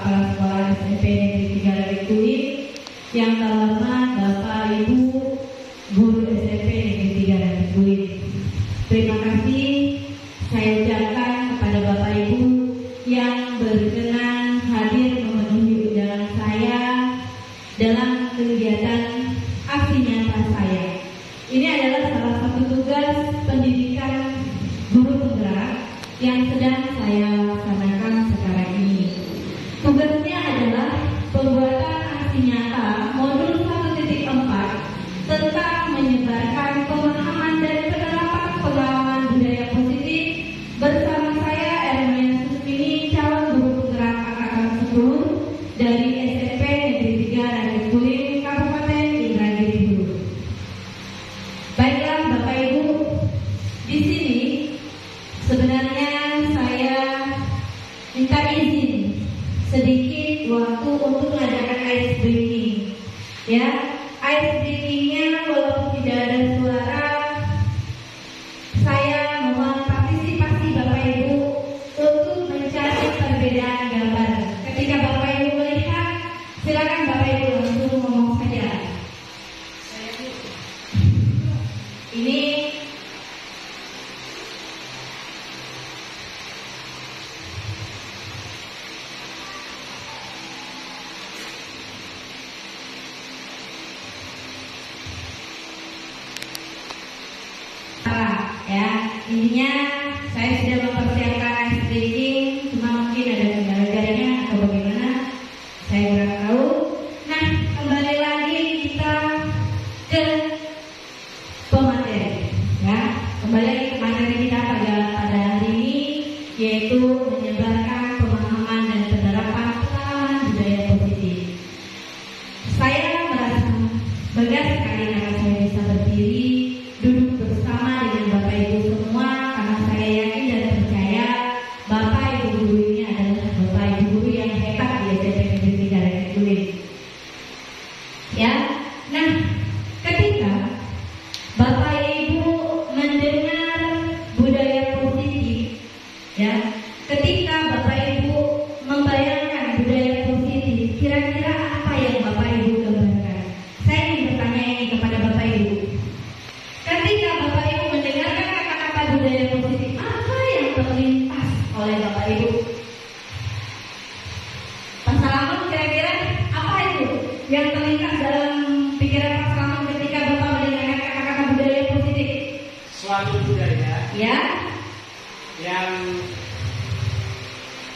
Kepala Sekolah SMP Negeri 3 Garikuin, yang terhormat Bapak Ibu Guru SMP Negeri 3 Garikuin. Terima kasih saya ucapkan kepada Bapak Ibu yang berkenan hadir memenuhi undangan saya dalam kegiatan aksi nyata saya. Ini adalah salah satu tugas pendidikan guru penggerak yang sedang saya laksanakan sekarang ini. Tugasnya adalah pembuatan aksi nyata modul 1.4 tentang menyebarkan pemahaman dan penerapan pengalaman budaya positif bersama saya Ermina Susmini, calon guru penggerak angkatan 10 dari SMP Negeri 3 Garikuin, Kabupaten Indragiri Hulu. Baiklah Bapak Ibu, di sini sebenarnya saya minta izin sedikit waktu untuk mengadakan ice breaking. Ya, ice breakingnya walaupun tidak ada suara, saya mohon partisipasi Bapak Ibu untuk mencari perbedaan gambar. Ketika Bapak Ibu melihat, silakan Bapak Ibu langsung ngomong saja. Ini ya, intinya saya sudah mempersiapkan ice breaking, cuma mungkin ada kendala-kendalanya atau bagaimana, saya kurang tahu. Nah, kembali lagi kita ke pemateri, ya. Kembali lagi ke materi kita pada hari ini, yaitu menyebarkan pemahaman dan penerapan pengalaman budaya positif. Saya merasa bangga sekali karena saya bisa berdiri duduk bersama dengan Bapak Ibu semua, karena saya yakin dan percaya Bapak Ibu guru ini adalah Bapak Ibu guru yang hebat di SMP Negeri 3 Garikuin. Ya, nah ketika Bapak Ibu mendengar budaya positif, ya, ketika Bapak Ibu membayangkan budaya positif, kira-kira apa yang Bapak Ibu gambarkan? Saya ingin bertanya ini kepada Bapak Ibu. Ketika Bapak Ibu mendengarkan kata-kata budaya positif, apa yang terlintas oleh Bapak Ibu? Pak Salamun, kira-kira apa itu yang terlintas dalam pikiran Pak Salamun ketika Bapak mendengarkan kata-kata budaya positif? Suatu budaya Ya, yang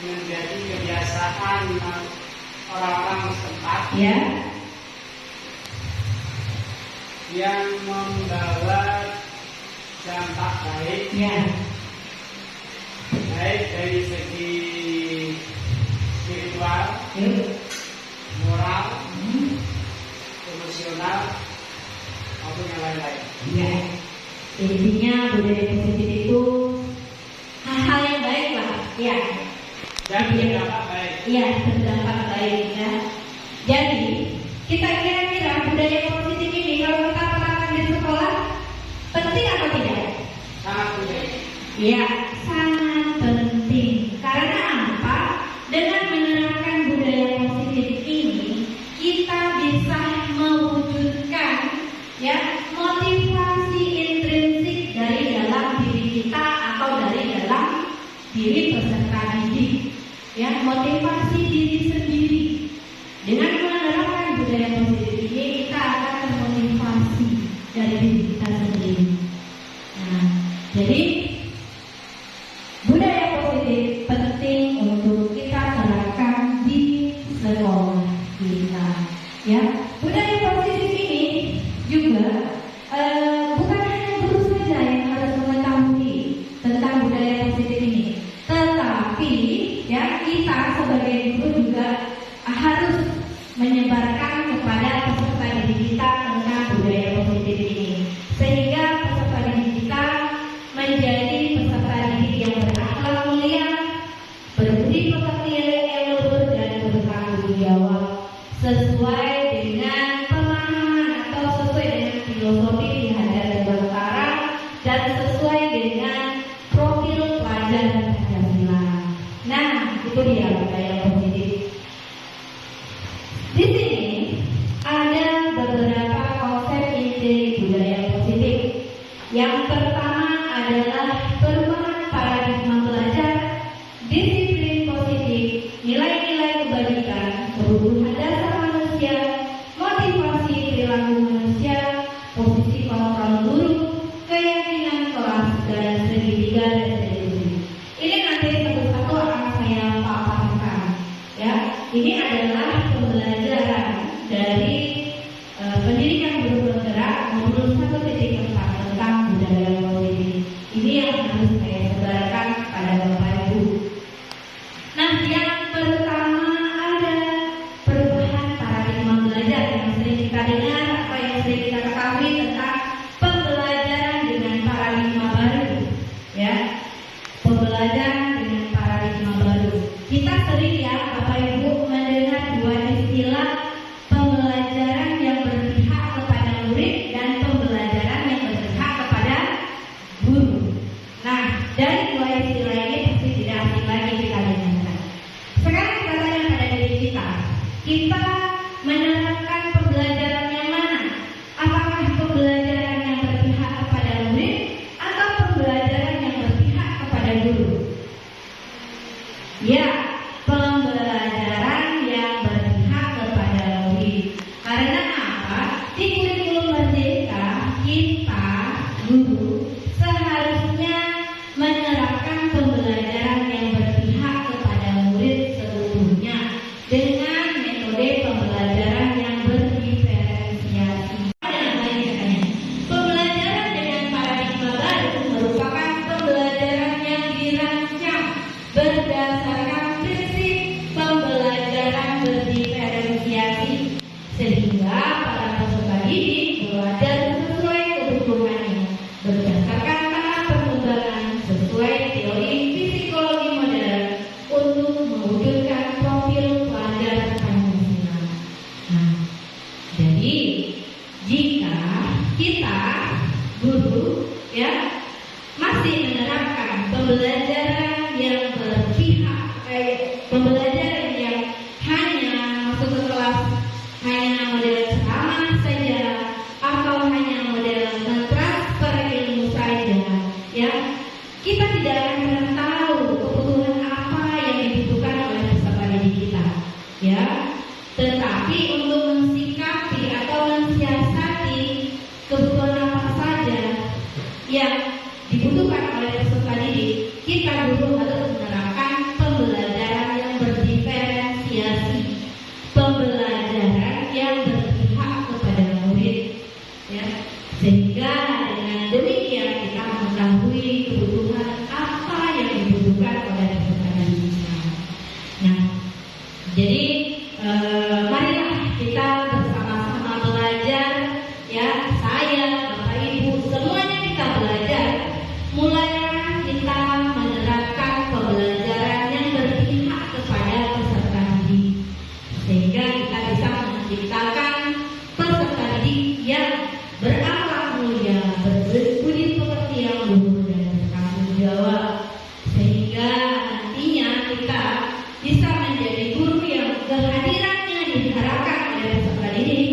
menjadi kebiasaan orang-orang setempat, ya, yang membawa dampak baik, ya, baik dari segi spiritual, yuk, moral, emosional, maupun yang lain-lain. ya. Intinya budaya positif itu hal-hal yang baik lah, ya. Dan berdampak baik. Iya, berdampak baik ya. Jadi kita kira-kira budaya positif ini kalau kita terapkan di sekolah penting atau tidak? Sangat penting. Ya, sangat penting. Karena apa? Dengan menerapkan budaya positif ini, kita bisa mewujudkan ya motivasi intrinsik dari dalam diri kita atau dari dalam diri peserta didik. Ya, motivasi diri sendiri. Dengan menerapkan budaya positif ini, kita akan termotivasi dari diri kita sendiri. Nah, jadi budaya positif penting untuk kita terapkan di sekolah kita. Ya, budaya positif ini juga bukan hanya guru saja yang harus mengetahui tentang budaya positif ini, tetapi ya kita sebagai guru juga harus menyebarkan kepada peserta didik kita tentang budaya positif ini, sehingga peserta didik kita menjadi peserta didik yang berakhlak mulia, berbudi pekerti, yang luhur dan bertanggung jawab sesuai dengan pemahaman atau sesuai dengan filosofi di Hadar Nusantara dan sesuai dengan profil pelajar Pancasila. Nah, itu dia budaya positif. guru? Ya, pembelajaran yang berpihak kepada murid. Karena apa? Di kurikulum merdeka kita guru seharusnya menerapkan pembelajaran yang berpihak kepada murid seutuhnya dengan metode pembelajaran yang berdiferensiasi. Pembelajaran dengan paradigma baru merupakan pembelajaran yang dirancang berdasarkan prinsip pembelajaran berdiferensiasi, sehingga para peserta didik belajar sesuai kebutuhannya berdasarkan tahap perkembangan sesuai teori psikologi modern untuk mewujudkan profil pelajar Pancasila. Nah, jadi jika kita guru ya masih menerapkan pembelajaran yang berpihak, pembelajaran yang hanya masuk ke kelas hanya model ceramah saja atau hanya model mentransfer ilmu saja, ya kita tidak akan pernah tahu kebutuhan apa yang dibutuhkan oleh peserta didik kita, ya. Tetapi untuk mensikapi atau mensiasati kebutuhan apa saja yang dibutuhkan oleh peserta didik, kita guru harus menerapkan pembelajaran yang berdiferensiasi, pembelajaran yang berpihak kepada murid, ya. Sehingga dengan demikian kita mengetahui kebutuhan apa yang dibutuhkan oleh peserta didik. Nah, jadi marilah kita bersama-sama belajar, ya. Saya, Bapak Ibu, semuanya kita belajar. Mulailah kita menerapkan pembelajaran yang berpihak kepada peserta didik, sehingga kita bisa menciptakan peserta didik yang berakhlak mulia, berbudi pekerti yang luhur dan bertanggung jawab, sehingga nantinya kita bisa menjadi guru yang kehadirannya diharapkan oleh peserta didik,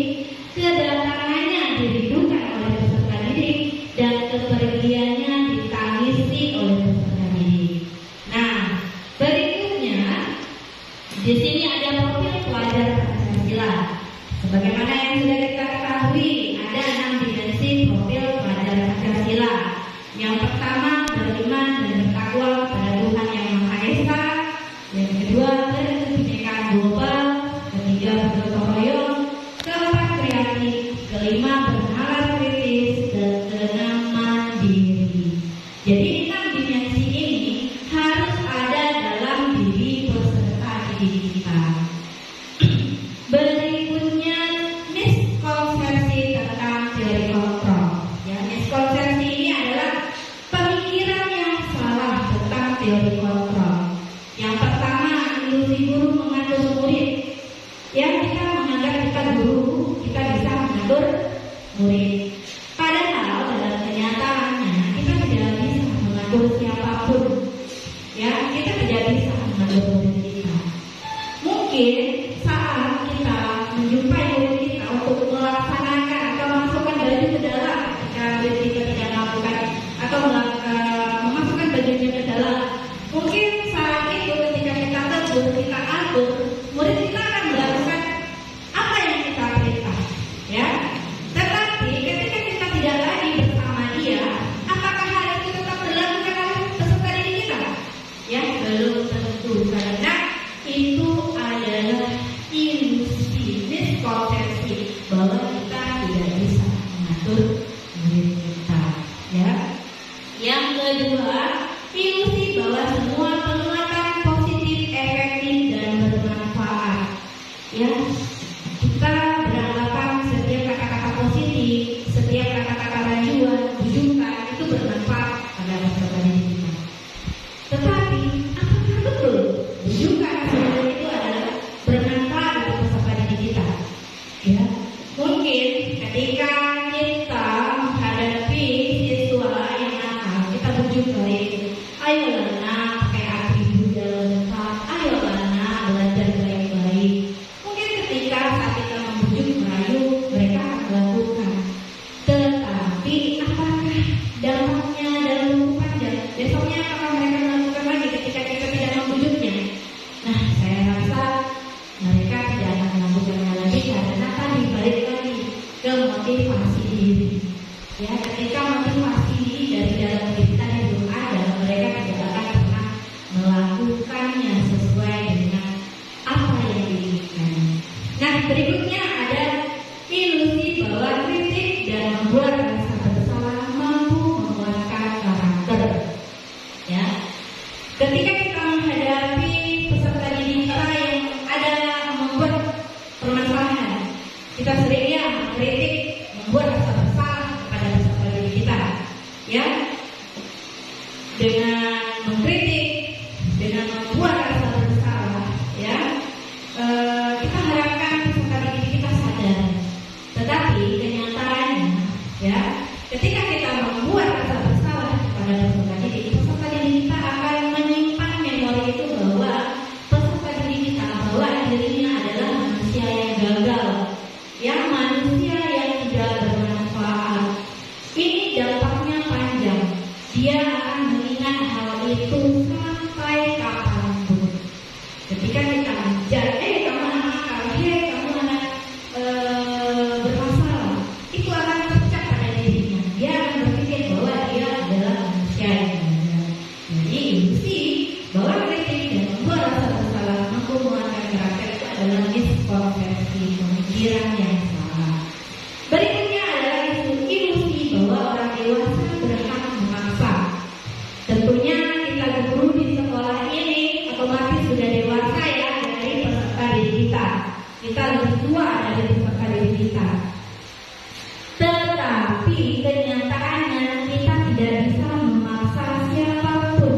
kedatangannya dirindukan oleh peserta didik, dan kepergiannya ditangisi oleh peserta didik. Nah, berikutnya di sini ada profil pelajar Pancasila. Sebagaimana yang sudah kita ketahui, ada 6 dimensi profil pelajar Pancasila. Yang pertama, beriman dan bertakwa pada Tuhan Yang Maha Esa. Yang kedua, berkebinekaan global. Ketiga, bergotong royong. Keempat, kreatif. Kelima, bernalar kritis. Dan keenam, mandiri. Jadi 6 dimensi ini harus ada dalam diri peserta didik kita. Berikutnya, miskonsepsi tentang teori kontrol. Ya, miskonsepsi ini adalah pemikiran yang salah tentang teori kontrol. Yang pertama, ilusi guru mengatur murid. Ya, kita menganggap kita guru, kita bisa mengatur murid. Padahal dalam kenyataannya kita tidak bisa mengatur siapapun. Ya, kita tidak bisa mengatur murid kita. Mungkin saat kita menjumpai murid kita untuk melaksanakan atau memasukkan baju ke dalam, ketika murid kita tidak melakukan atau memasukkan bajunya ke dalam, mungkin saat itu ketika kita tegur, kita atur, murid kita akan melakukan apa yang kita perintah, ya. Tetapi ketika kita tidak lagi bersama dia, apakah hal itu tetap dilakukan oleh peserta didik kita? Ya, belum tentu, karena itu adalah ilusi, miskonsepsi bahwa kita tidak bisa mengatur murid kita, ya. Yang kedua, ilusi bahwa semua penguatan positif, efektif, dan bermanfaat menghadapi peserta didik kita yang ada membuat permasalahan, kita seringnya mengkritik, membuat rasa bersalah kepada peserta didik kita, ya, dengan mengkritik, dengan membuat rasa bersalah, ya. Kita harapkan peserta didik kita sadar, tetapi kenyataannya, ya, ketika kita membuat rasa bersalah kepada peserta didik kita akan menyimpan memori itu bahwa peserta didik kita bahwa dirinya adalah manusia yang gagal, yang manusia yang tidak bermanfaat. Ini dampaknya panjang. Dia akan mengingat hal itu sampai kapanpun. Ketika kita mengajar, kamu anak nakal, kamu anak bermasalah, itu akan tercap pada dirinya. Dia akan berpikir bahwa dia adalah manusia yang gagal. Jadi ilusi bahwa kritik dan membuat rasa bersalah mampu menguatkan karakter itu adalah miskonsepsi pemikiran yang salah. Berikutnya adalah ilusi bahwa orang dewasa berhak memaksa. Tentunya kita guru di sekolah ini otomatis sudah dewasa ya dari peserta didik kita. Kita lebih tua dari peserta didik kita. Tetapi kenyataannya kita tidak bisa memaksa siapapun.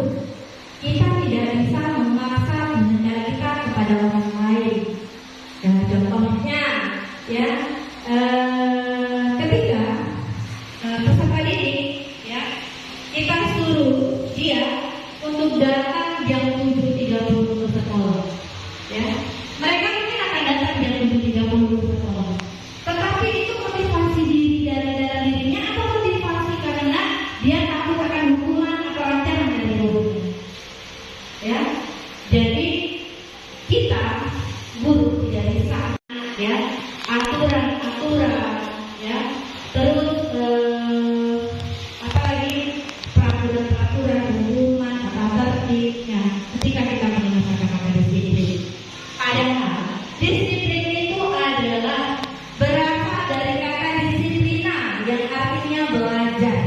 Kita tidak bisa memaksa kehendak kita kepada orang lain. Nah, contohnya, ya, ketika peserta didik, ya, kita suruh dia untuk datang jam 7.30 ke sekolah, ya, mereka mungkin akan datang jam 7.30 ke sekolah. Tetapi itu motivasi diri dari dalam dirinya atau motivasi karena dia takut akan hukuman atau ancaman dari gurunya, ya. Jadi kita guru tidak bisa, ya, aturan-aturan, ya, terus apalagi peraturan-peraturan hukuman atau tertibnya ketika kita menggunakan kata disiplin. Padahal disiplin itu adalah berasal dari kata disiplina yang artinya belajar,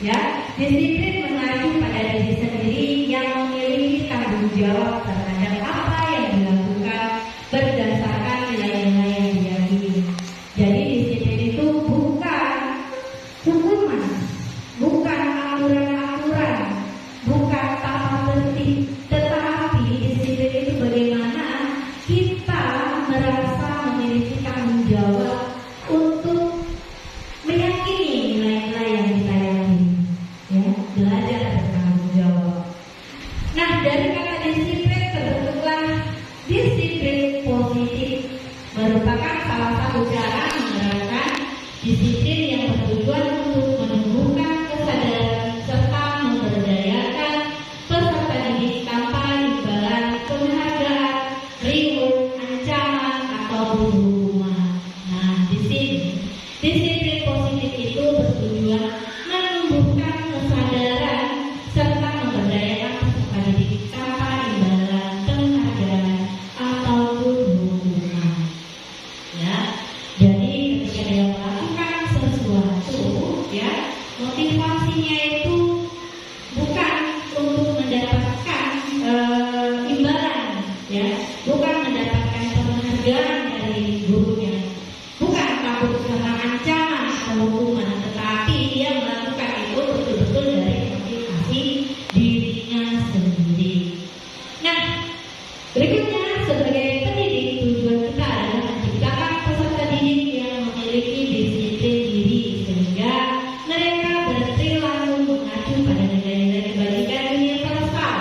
ya. Disiplin mengacu pada diri sendiri yang memiliki tanggung jawab terhadap apa yang dilakukan berdasarkan nilai-nilai yang diyakini. Jadi disiplin itu bukan hukuman, bukan aturan-aturan, bukan tata tertib, tetapi disiplin itu bagaimana kita merasa memiliki tanggung jawab untuk meyakini nilai-nilai yang kita yakini, ya, belajar bertanggung jawab. Nah, dari kata disiplin terbentuklah disiplin positif, merupakan salah satu cara menerapkan disiplin yang bertujuan untuk menumbuhkan kesadaran serta memberdayakan peserta didik tanpa imbalan penghargaan, reward, ancaman ataupun hukuman. Nah, di sini disiplin positif itu bertujuan menumbuhkan kesadaran serta memberdayakan peserta didik tanpa imbalan penghargaan ataupun hukuman. Ya, jadi ketika dia melakukan sesuatu, ya, motivasinya itu bukan untuk mendapatkan imbalan, ya, bukan mendapatkan penghargaan dari gurunya, bukan takut sama ancaman atau hukuman, tetapi dia melakukan itu betul-betul dari motivasi dirinya sendiri. Nah, berikutnya sebagai pendidik tujuan kita adalah menciptakan peserta didik yang memiliki disiplin diri sehingga mereka berperilaku mengacu pada nilai-nilai kebaikan universal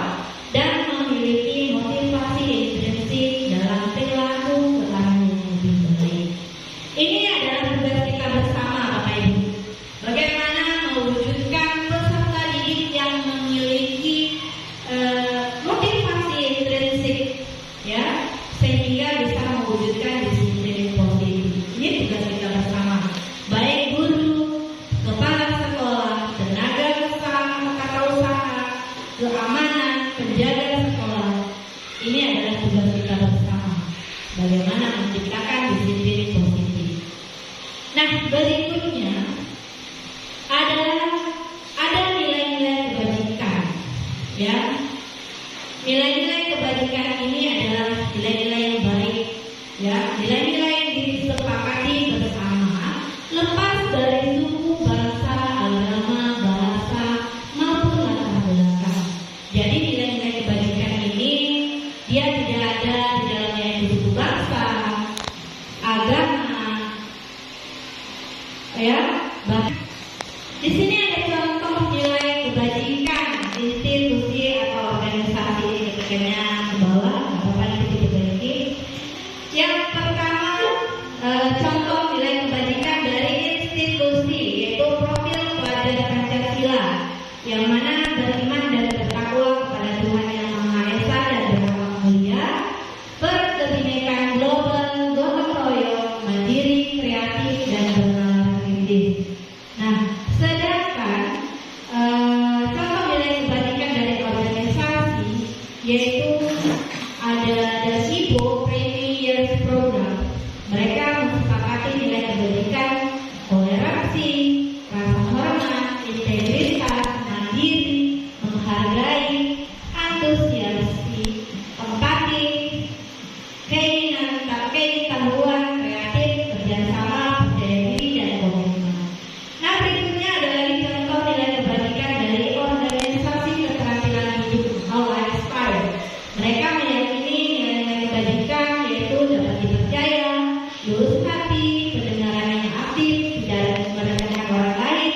dan memiliki motivasi intrinsik dalam perilaku ke arah yang lebih baik. Ini adalah tugas kita bersama, Bapak Ibu. Bagaimana mewujudkan peserta didik yang memiliki motivasi intrinsik, ya, sehingga bisa mewujudkan disiplin positif. Ini tugas kita bersama, baik guru, kepala sekolah, tenaga usaha, keamanan, penjaga sekolah. Ini adalah tugas kita bersama, bagaimana menciptakan disiplin positif. Nah, berikutnya adalah ada nilai-nilai kebajikan, ya. nilai-nilai kebajikan ini adalah nilai-nilai yang baik, ya, nilai-nilai yang disepakati bersama, lepas dari suku, bangsa, agama, bahasa maupun latar belakang. Jadi nilai-nilai kebajikan ini dia tidak ada di dalamnya itu suku, bangsa, agama, ya. Bahkan di sini ada contoh nilai kebajikan institusi atau organisasi, ketikanya ke bawah, apa nanti diperbaiki. Yang pertama, contoh nilai kebajikan dari institusi, yaitu profil pelajar Pancasila, yang mana beriman dan bertakwa kepada Tuhan Yang Maha Esa dan berakhlak mulia, berkebinekaan global, gotong royong, mandiri, kreatif, dan bernalar kritis. Nah, sedangkan contoh nilai kebajikan dari organisasi yaitu ada SIBO Training Years Program. Mereka mensepakati nilai kebajikan toleransi, rasa hormat, integritas, mandiri, menghargai, antusiasi, empati, keinginan, tahuan, kreatif, kerjasama, percaya diri, dan komitmen. Nah, berikutnya ada lagi contoh nilai kebajikan dari organisasi keterampilan hidup atau lifestyle. Mereka meyakini nilai-nilai kebajikan yaitu dapat dipercaya, lurus hati, pendengaran yang aktif, tidak merendahkan orang lain,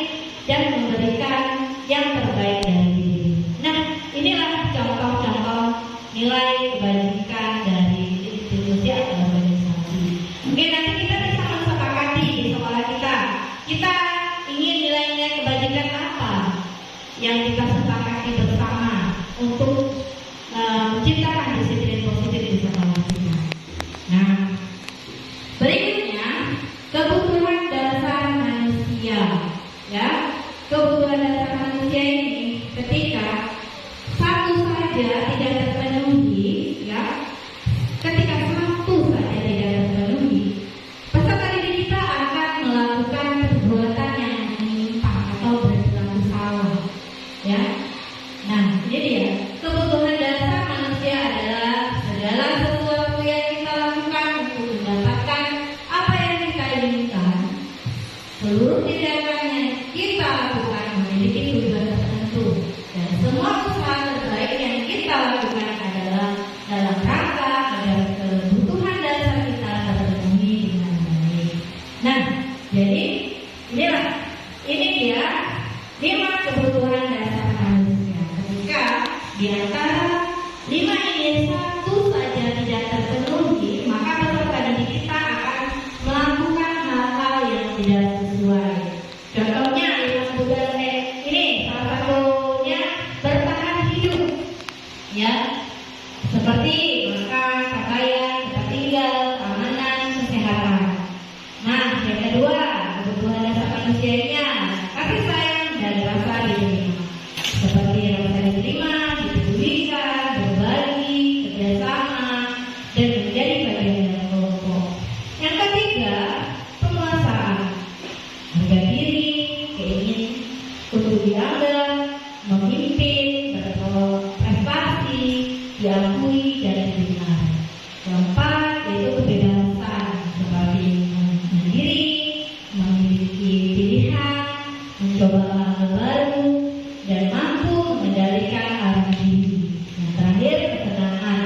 dan memberikan yang terbaik dari diri. Nah, inilah contoh-contoh nilai kebajikan dari institusi atau organisasi. Mungkin nanti kita bisa mensepakati di sekolah kita. Kita ingin nilai-nilai kebajikan apa yang kita sepakati bersama untuk menciptakan disiplin positif di sekolah kita. Nah, berikutnya kebutuhan dasar manusia, ya. Kebutuhan dasar manusia ini ketika satu saja tidak terpenuhi, ya. Ketika satu saja tidak terpenuhi, peserta didik kita akan melakukan perbuatan yang menyimpang atau berperilaku salah, ya. Nah, ini dia. Kebutuhan dasar manusia adalah segala sesuatu yang kita lakukan untuk mendapatkan apa yang kita inginkan. Seluruh tindakan yang kita lakukan memiliki tujuan tertentu, dan semua usaha terbaik yang kita lakukan adalah dalam rangka agar kebutuhan dasar kita terpenuhi dengan baik. Nah, jadi ini dia 5 kebutuhan dasar manusia. Ketika di antara 5 ini satu saja tidak terpenuhi, maka peserta didik kita akan melakukan hal-hal yang tidak sesuai. Contohnya ini salah satunya bertahan hidup, ya, seperti makan, pakaian, tempat tinggal, keamanan, kesehatan. Nah, yang kedua, kebutuhan dasar manusianya kasih sayang dan rasa diterima, seperti rasa diterima, dipedulikan, berbagi, kerjasama, dan menjadi bagian dari kelompok. Yang ketiga, penguasaan, harga diri, keingin untuk dianggap, memimpin, berprestasi, diakui, dan didengar. Keempat, yaitu kebebasan, seperti mandiri, memiliki pilihan, mencoba hal baru, dan mampu mengendalikan arah diri. Yang terakhir, ketenangan,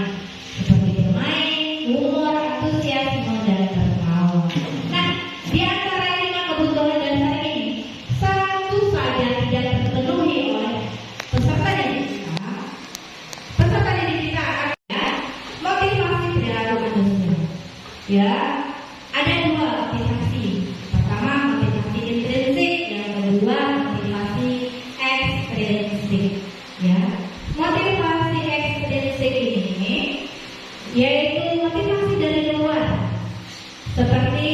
seperti bermain, humor, antusiasme, dan tertawa. Nah, di antara 5 kebutuhan dasar ini, satu saja tidak terpenuhi oleh peserta didik kita. Peserta didik kita akan motivasi perilaku manusia. Ya, ada 2 motivasi. Pertama, motivasi intrinsik, yang kedua motivasi ekstrinsik. Ya, motivasi ekstrinsik ini yaitu motivasi dari luar, seperti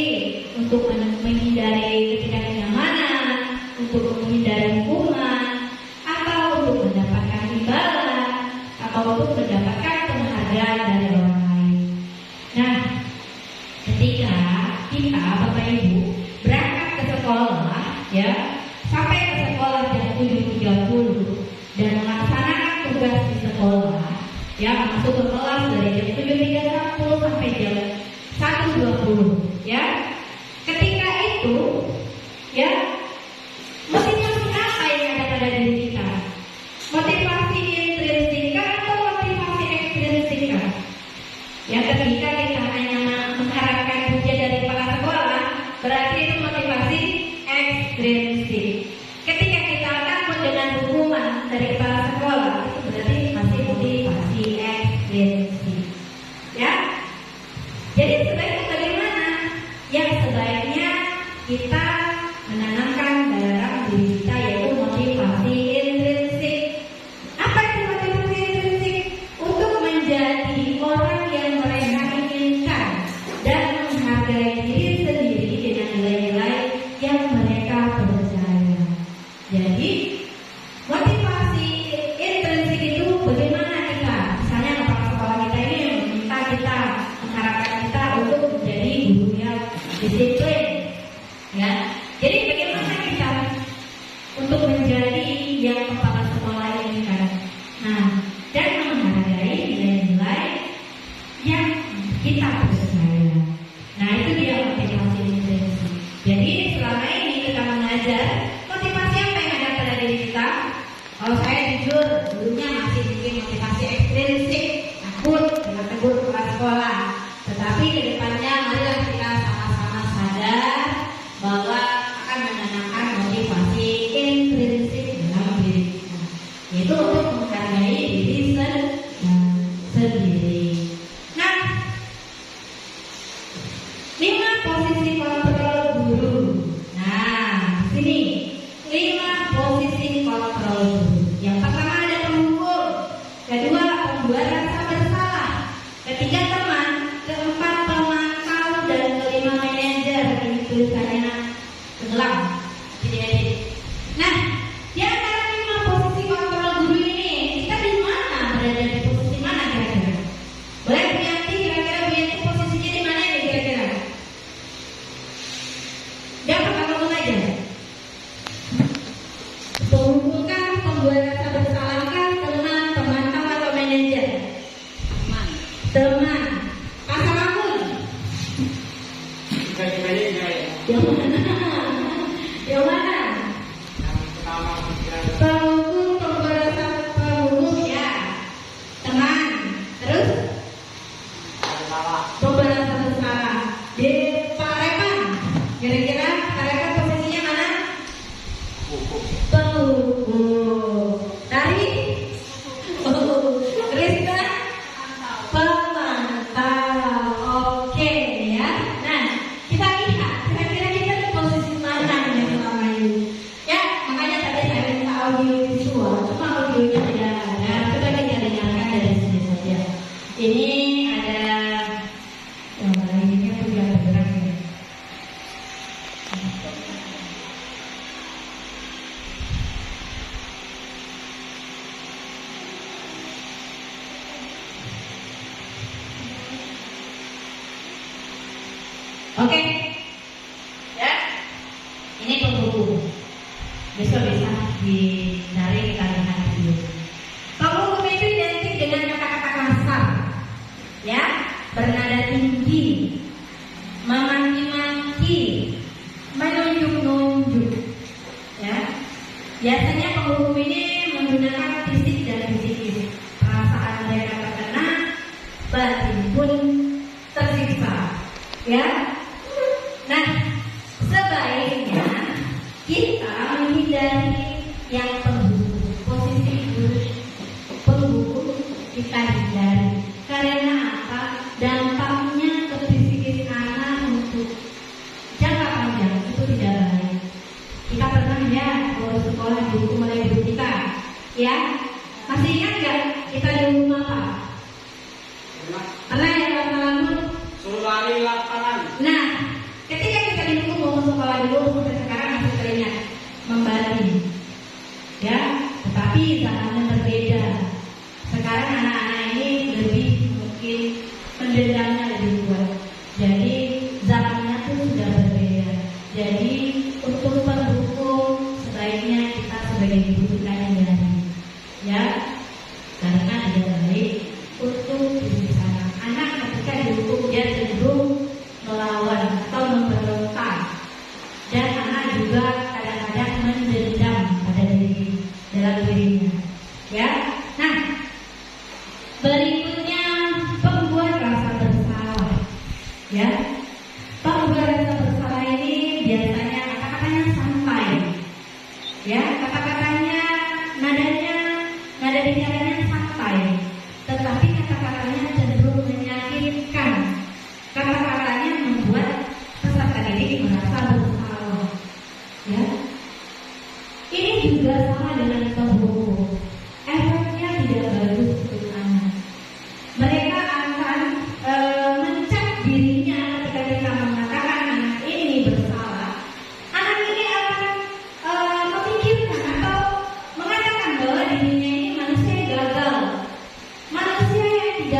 untuk menghindari ketidaknyamanan, untuk menghindari hukuman, atau untuk mendapatkan imbalan, atau untuk mendapatkan penghargaan dari orang lain. Nah, ketika kita, Bapak Ibu, berangkat ke sekolah, ya, sampai ke sekolah jam 7.30 dan melaksanakan tugas di sekolah, ya, masuk ke kelas dari jam 7.30 sampai jam 1.20 ya. Ketika itu ya, motivasi apa yang ada pada diri kita? Motivasi intrinsika atau motivasi ekstrinsika? Ya, ketika kita hanya mengharapkan pujian dari kepala sekolah, berarti itu motivasi ekstrinsik. Ketika kita takut dengan hukuman dari kepala sekolah, itu berarti masih motivasi ekstrinsik. Ya. Jadi sebaiknya bagaimana? Ya, sebaiknya kita menanamkan dalam diri kita yaitu motivasi intrinsik. Apa itu motivasi intrinsik? Untuk menjadi orang yang mereka inginkan dan menghargai diri sendiri dengan nilai-nilai yang mereka percaya. Jadi motivasi intrinsik itu bagaimana kita? Misalnya kepala sekolah kita ini meminta kita, mengharapkan kita untuk menjadi guru yang disiplin. Ya, jadi bagaimana kita untuk menjadi yang kepala sekolah ini kan? Nah, dan menghargai nilai-nilai yang kita percaya. Nah, itu dia motivasi intrinsik. Jadi selama ini kita mengajar, motivasi apa yang ada pada diri kita? Kalau saya jujur, dulunya masih bikin motivasi ekstrinsik, takut dengan tegur kepala sekolah. Tetapi ke depannya marilah kita sama-sama sadar bahwa akan menanamkan motivasi intrinsik dalam diri kita, yaitu untuk menghargai diri sendiri. Nah, 5 posisi kontrol guru. Nah, sini 5 posisi kontrol guru. Yang pertama ada penghukum, kedua pembuat rasa bersalah, ketiga teman, keempat pemantau, dan kelima manajer. Ini tulisannya tenggelam. Nah, di antara 5 posisi kontrol guru ini, kita di mana, berada di posisi mana kira-kira? Boleh Bu Yanti, kira-kira Bu Yanti posisinya di mana ini kira-kira? Dapat apapun aja. Penghukumkah, pembuat rasa bersalahkah, teman, pemantau, atau manajer? Teman. Pasal ampun. Tiga-tiganya juga ya. Yang mana? Yang mana? Yang pertama pikiran Penghukum, pembuat rasa penghukum ya. Teman. Terus ada salah. pembuat rasa bersalah. Di Pak Repan. Kira-kira Pak Repan posisinya mana? Hukum. Penghukum. Dari Krista pemantau. Oke ya. Nah, kita lihat kira-kira kita di posisi mana yang selama ini. Ya, makanya tadi saya minta audio visual, cuma audionya tidak ada. Coba kita dengarkan dari sini saja. Ini ada yang lainnya sudah bergerak ya. Oke, ya, ini penghukum. Besok bisa dicari kita lihat dulu. Penghukum itu identik dengan kata-kata kasar, ya, bernada tinggi, memaki-maki, menunjuk-nunjuk, ya. Biasanya penghukum ini menggunakan fisik dan psikis. Perasaan mereka terkena, batin pun tersiksa, ya. Nah, sebaiknya kita menghindari yang penghukum. Posisi penghukum kita hindari. Karena apa? Dampaknya ke psikis anak untuk jangka panjang itu tidak baik. Kita pernah ya kalau sekolah dihukum oleh guru kita, ya. Masih ingat nggak kita dihukum apa? Pernah ya Pak Salamun? Suruh lari lapangan. Nah, ketika kita dihukum mau sekolah dulu, sampai sekarang masih teringat membatin, ya. Tetapi zamannya berbeda. Sekarang anak-anak ini lebih mungkin pendendamnya lebih kuat. Jadi zamannya pun sudah berbeda. Jadi untuk penghukum sebaiknya kita sebagai guru kita hindari, ya, karena tidak baik untuk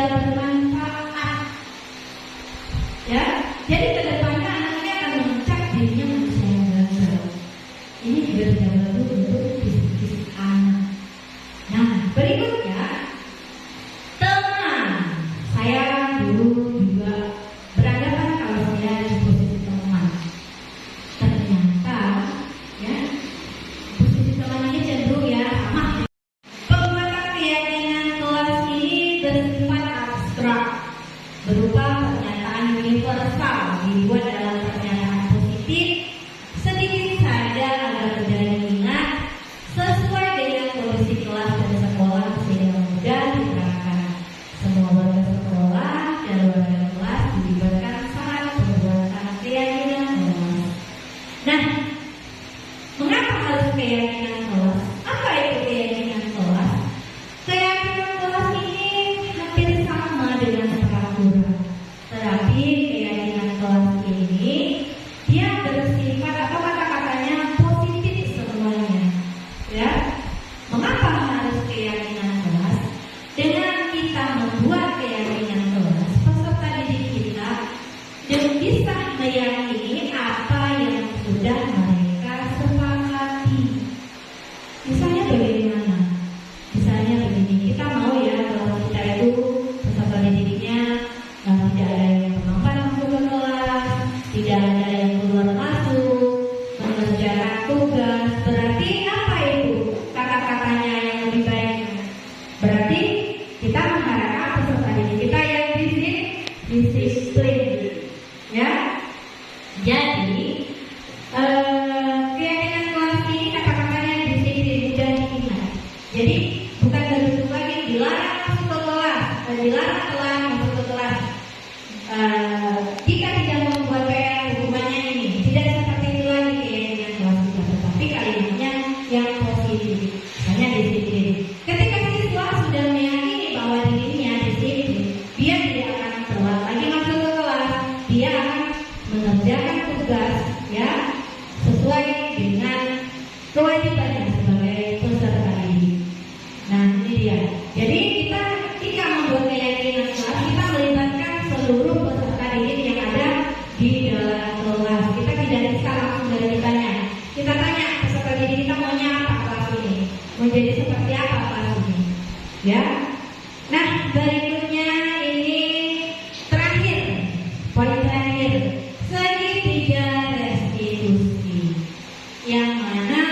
sudah bermanfaat. Ya, jadi kedepannya anaknya akan mengecap dirinya manusia yang gagal. Ini juga tidak bagus untuk bisnis anak. Nah, berikutnya teman. Saya dulu juga beranggapan kalau saya di posisi teman. Ternyata, ya, posisi teman ini cenderung ya sama. Pembuatan keyakinan kelas ini bersifat abstrak, berupa pernyataan universal dibuat dalam pernyataan positif, sedikit saja agar mudah diingat, sesuai dengan kondisi kelas dan sekolah sehingga mudah diterapkan. Semua warga sekolah dan warga kelas dilibatkan saat pembuatan keyakinan kelas. Nah, mengapa harus keyakinan kelas? Apa itu keyakinan kelas? Keyakinan kelas ini hampir sama dengan peraturan, tetapi keyakinan kelas ini dia bersifat atau kata-katanya positif semuanya. Ya, mengapa harus keyakinan kelas? Dengan kita membuat keyakinan kelas, peserta didik kita dan bisa meyakini apa yang sudah mereka sepakati. Misalnya bagaimana? Misalnya begini, kita mau ya kalau kita itu peserta didiknya tidak ada yang bermanfaat masuk ke kelas, tidak ada yang keluar masuk, mengerjakan tugas. Berarti apa itu kata-katanya yang lebih baik? Berarti kita mengharapkan peserta didik kita yang disiplin, ya. Jadi keyakinan kelas ini kata-katanya disiplin, mudah diingat. Jadi bukan begitu lagi dilarang masuk ke kelas, dilarang telat masuk ke kelas. Jika tidak membuat PR hukumannya ini, tidak seperti itu lagi keyakinan kelas kita, tetapi kalimatnya yang positif, hanya disiplin. Ketika siswa sudah meyakini bahwa dirinya disiplin, dia tidak akan telat lagi masuk ke kelas, dia akan mengerjakan tugas ya sesuai dengan kewajibannya sebagai peserta didik. Nah, ini dia. Jadi kita ketika membuat keyakinan kelas, kita melibatkan seluruh peserta didik yang ada di dalam kelas. Kita tidak bisa langsung dari kitanya. Kita tanya peserta didik kita maunya apa kelas ini, mau jadi seperti apa kelas ini, ya. Nah, berikutnya ini terakhir, poin terakhir, segitiga restitusi. Yang mana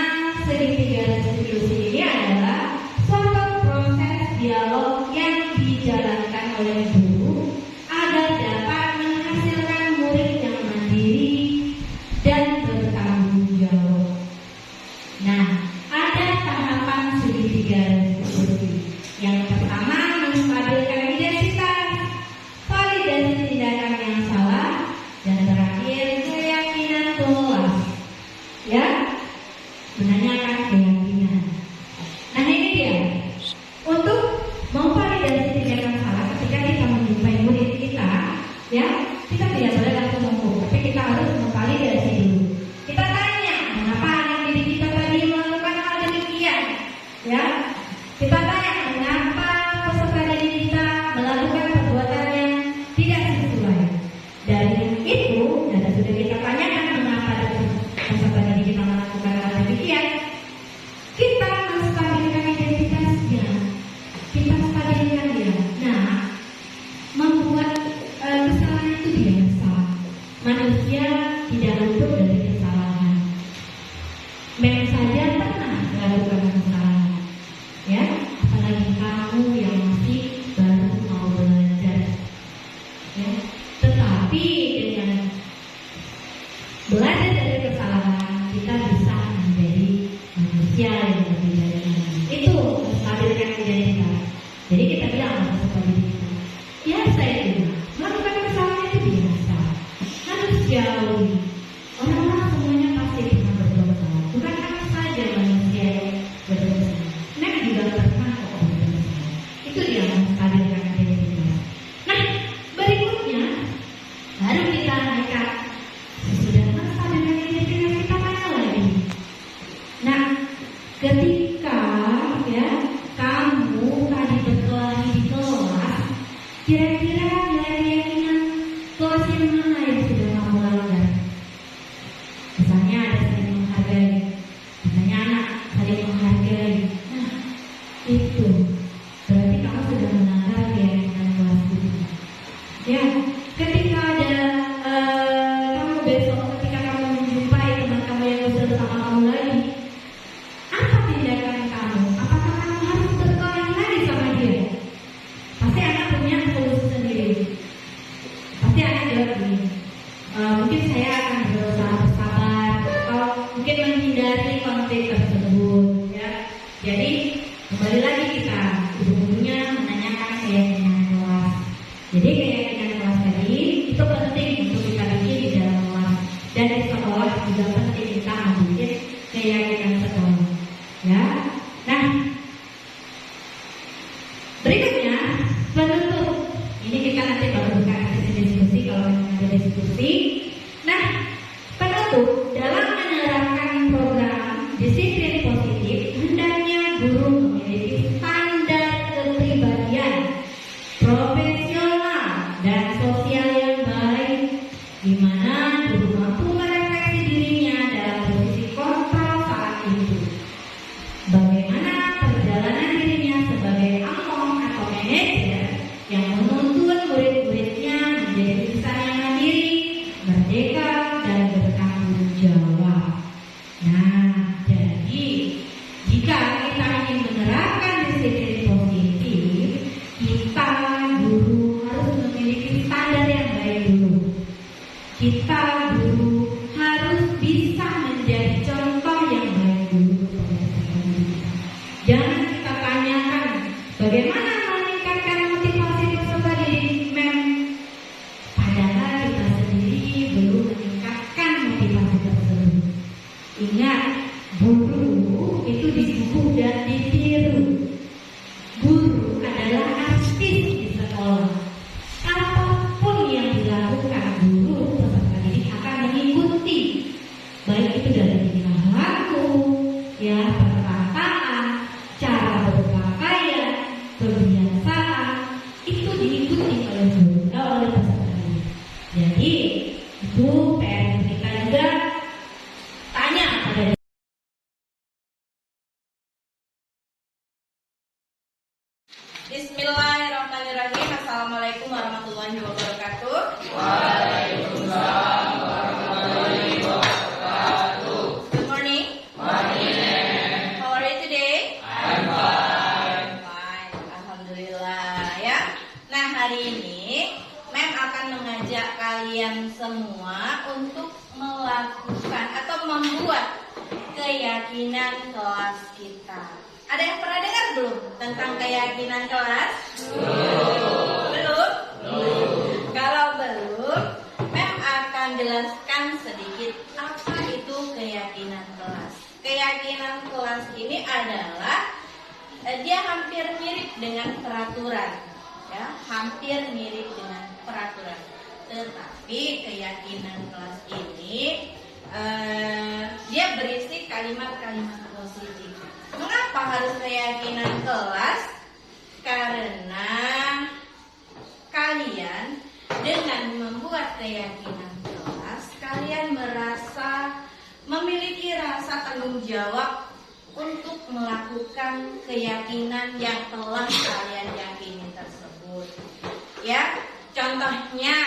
segitiga restitusi ini adalah suatu proses dialog yang dijalankan oleh guru agar dapat menghasilkan murid yang mandiri dan bertanggung jawab. Nah, ada tahapan segitiga restitusi. Yang pertama, menstabilkan identitas, validasi tindakan yang salah, dan terakhir keyakinan kelas. Ya, menanyakan keyakinan. Nah, ini dia. Untuk memvalidasi tindakan salah, ketika kita Kira-kira nilai keyakinan kelas yang mana yang sudah kamu langgar? Misalnya ada saling menghargai, misalnya anak saling menghargai. Nah, itu berarti kamu sudah melanggar keyakinan kelas itu. Ya, ketika ada kamu besok, ketika kamu menjumpai teman kamu yang usia bersama kamu lagi, apa tindakan kamu? Apakah kamu harus berkelahi lagi sama dia? Pasti anak punya solusi sendiri. Pasti anak jawab begini, mungkin saya akan berusaha bersabar atau mungkin menghindari konflik tersebut. Ya, jadi kembali lagi kita ujung-ujungnya menanyakan keyakinan kelas. Jadi keyakinan kelas tadi itu penting untuk kita bikin di dalam kelas, dan di sekolah juga penting kita membuat keyakinan sekolah. Ya, nah berikutnya penutup. Ini kita nanti baru buka sesi diskusi kalau memang ada diskusi. Nah, penutup dalam menerapkan program disiplin positif, hendaknya guru memiliki standar kepribadian profesional dan sosial yang baik, di mana guru mampu merefleksi dirinya dalam posisi kontrol saat itu. Bagaimana perjalanan dirinya sebagai among atau manajer yang menuntun murid-muridnya menjadi insan yang mandiri, merdeka, dan bertanggung jawab. Nah, jadi jika kita ingin menerapkan disiplin positif, kita guru harus memiliki standar yang baik dulu. Kita guru harus bisa menjadi contoh yang baik dulu kepada teman-teman kita. Jangan kita tanyakan bagaimana meningkatkan motivasi peserta didik MEM, padahal kita sendiri belum meningkatkan motivasi tersebut. Ingat, guru itu digugu dan ditiru. Guru adalah artis di sekolah. Apapun yang dilakukan guru, peserta didik akan mengikuti. Baik itu dari tingkah laku, ya, perkataan, cara berpakaian, kebiasaan, itu diikuti oleh guru, oleh peserta didik. Jadi itu PR kita juga tanya pada Bismillahirrahmanirrahim. Assalamualaikum warahmatullahi wabarakatuh. Good morning. How are you today? Fine. Alhamdulillah ya. Nah, hari ini Mem akan mengajak kalian semua untuk melakukan atau membuat keyakinan kelas kita. Ada yang pernah dengar belum tentang keyakinan kelas? Belum? Kalau belum, Mem akan jelaskan sedikit apa itu keyakinan kelas. Keyakinan kelas ini adalah dia hampir mirip dengan peraturan, ya, hampir mirip dengan peraturan. Tetapi keyakinan kelas ini dia berisi kalimat-kalimat positif. Mengapa harus keyakinan kelas? Karena kalian dengan membuat keyakinan kelas, kalian merasa memiliki rasa tanggung jawab untuk melakukan keyakinan yang telah kalian yakini tersebut. Ya, contohnya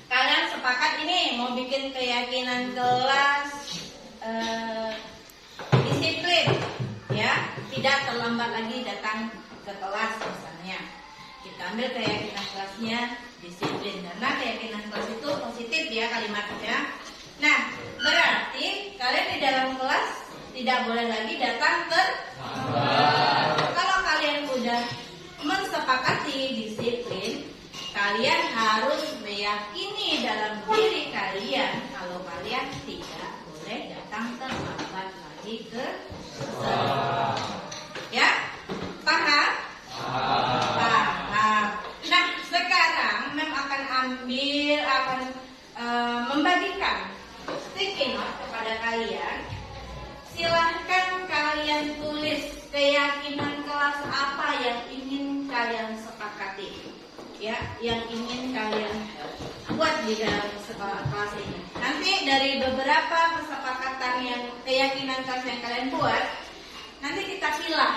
kalian sepakat ini mau bikin keyakinan kelas disiplin, ya, tidak terlambat lagi datang ke kelas misalnya. Kita ambil keyakinan kelasnya disiplin, karena keyakinan kelas itu positif ya kalimatnya. Nah, berarti kalian di dalam kelas tidak boleh lagi datang terlambat. Kalau kalian udah mensepakati disiplin, kalian harus meyakini dalam diri kalian kalau kalian tidak boleh datang terlambat lagi ke sekolah. Ya, paham? Paham. Nah, sekarang Mem akan membagikan sticky note kepada kalian. Silahkan kalian tulis keyakinan kelas apa yang ingin kalian sepakati. ya yang ingin kalian buat di dalam sekolah kelas ini. Nanti dari beberapa kesepakatan yang keyakinan kelas yang kalian buat, nanti kita pilih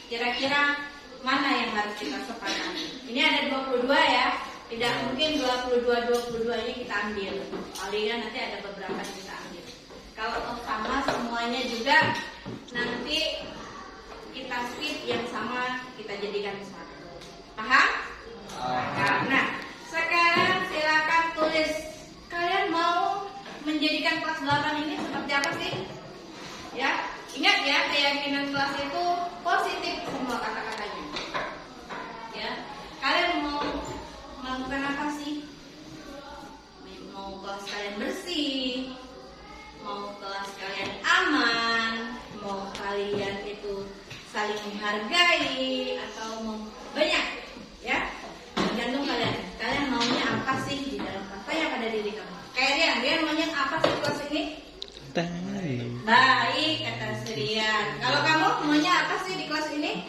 kira-kira mana yang harus kita sepakati. Ini ada 22 ya. Tidak mungkin 22 ini kita ambil. Palingan nanti ada beberapa yang kita ambil. Kalau sama semuanya juga nanti kita skip yang sama, kita jadikan satu. Paham? Nah, sekarang silakan tulis. Kalian mau menjadikan kelas 8 ini seperti apa sih? Ya, ingat ya, keyakinan kelas itu positif semua kata-katanya. Ya, kalian mau melakukan apa sih? Mau kelas kalian bersih, mau kelas kalian aman, mau kalian itu saling menghargai, atau mau banyak, ya? Tergantung kalian. Kalian maunya apa sih di dalam kelas? Tanya pada diri kamu. Kayak dia maunya apa sih kelas ini? Baik, kata Srian. Kalau kamu maunya apa sih di kelas ini?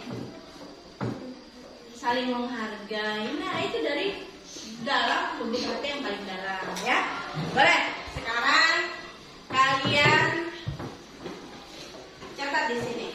Saling menghargai. Nah, itu dari dalam lubuk hati yang paling dalam, ya. Boleh. Sekarang kalian catat di sini.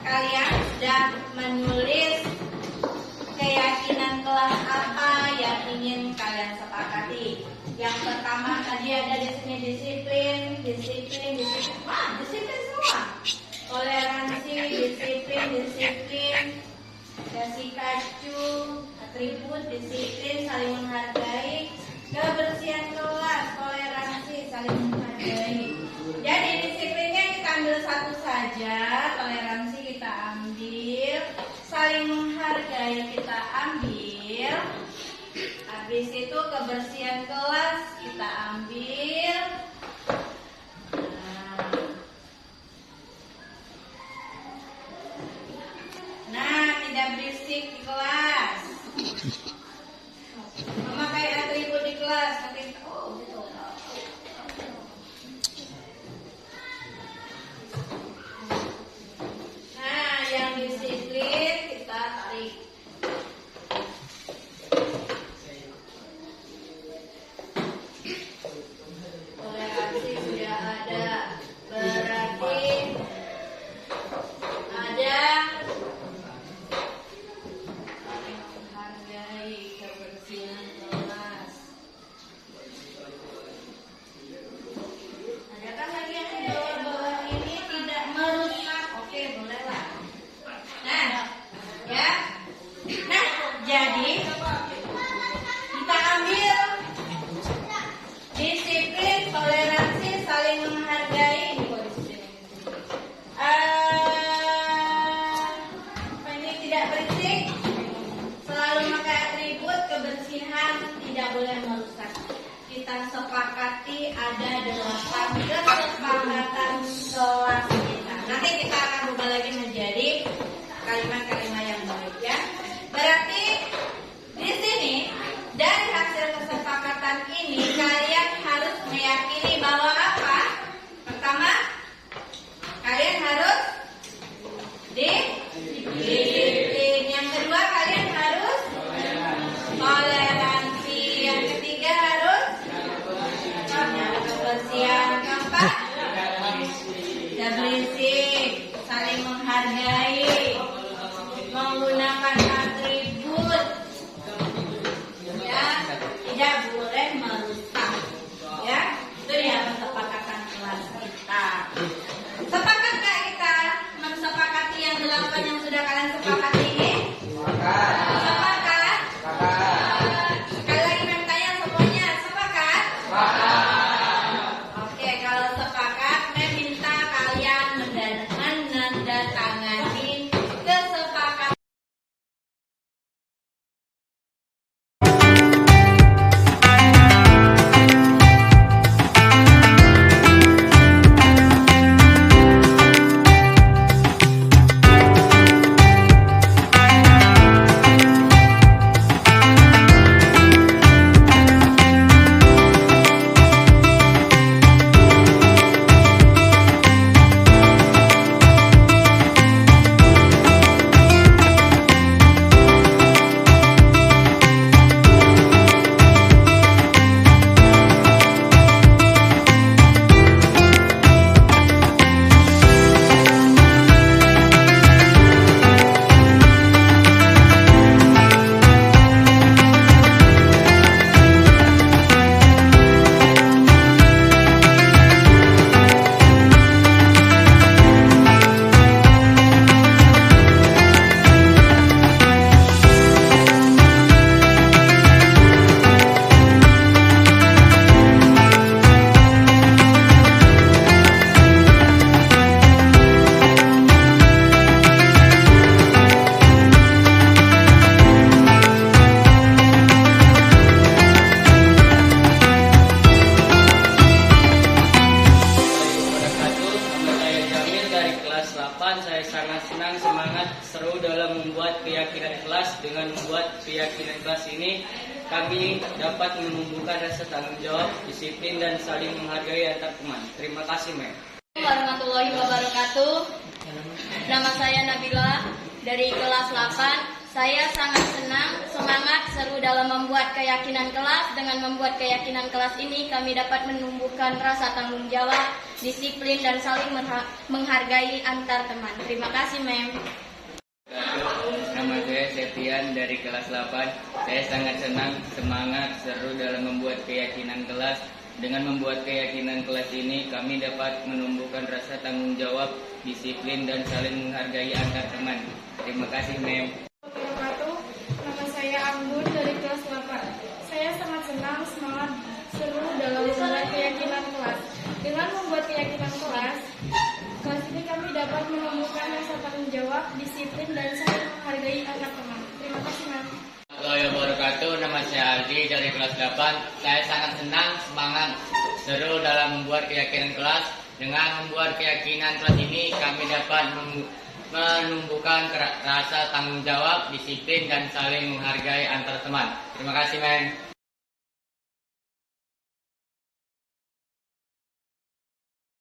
Kalian sudah menulis keyakinan kelas apa yang ingin kalian sepakati. Yang pertama tadi ada di sini disiplin. Wah, disiplin semua. Toleransi, disiplin, dasi kacu, atribut, disiplin, saling menghargai, kebersihan kelas, toleransi, saling menghargai. Jadi disiplinnya kita ambil satu saja, toleransi kita ambil, saling menghargai kita ambil, habis itu kebersihan kelas kita ambil. Nah, tidak berisik di kelas, memakai atribut di kelas, nanti betul. Nah, yang disiplin kita tarik. Toleransi sudah ada, berarti ada saling menghargai, kebersihan kelas. Adakah lagi yang di bawah-bawah ini tidak merusak? Oke, bolehlah. Nah, ya. Nah, jadi kita ambil disiplin, toleransi, saling menghargai. Apa ini? Tidak berisik, selalu pakai atribut, kebersihan, tidak boleh merusak. Kita sepakati ada 8 kesepakatan kelas kita. Nanti kita akan ubah lagi menjadi kalimat-kalimat yang baik, ya. Berarti di sini dari hasil kesepakatan ini kalian harus meyakini bahwa apa? Pertama, kalian harus disiplin. Yang kedua, kalian harus toleransi. Yang ketiga harus keyakinan kelas ini, kami dapat menumbuhkan rasa tanggung jawab, disiplin, dan saling menghargai antar teman. Terima kasih, Mem. Warahmatullahi wabarakatuh. Nama saya Nabila dari kelas 8. Saya sangat senang, semangat, seru dalam membuat keyakinan kelas. Dengan membuat keyakinan kelas ini, kami dapat menumbuhkan rasa tanggung jawab, disiplin, dan saling menghargai antar teman. Terima kasih, Mem. Nama saya Septian dari kelas 8. Saya sangat senang, semangat, seru dalam membuat keyakinan kelas. Dengan membuat keyakinan kelas ini, kami dapat menumbuhkan rasa tanggung jawab, disiplin, dan saling menghargai antar teman. Terima kasih, Mem. Nama saya Anggun dari kelas 8. Saya sangat senang, semangat, seru dalam membuat keyakinan kelas. Dengan membuat keyakinan kelas ini kami dapat menumbuhkan rasa tanggung jawab, disiplin, dan saling menghargai antar teman. Terima kasih, Mem. Assalamualaikum warahmatullahi wabarakatuh. Nama saya Aldi dari kelas 8. Saya sangat senang, semangat, seru dalam membuat keyakinan kelas. Dengan membuat keyakinan kelas ini, kami dapat menumbuhkan rasa tanggung jawab, disiplin, dan saling menghargai antar teman. Terima kasih, Men.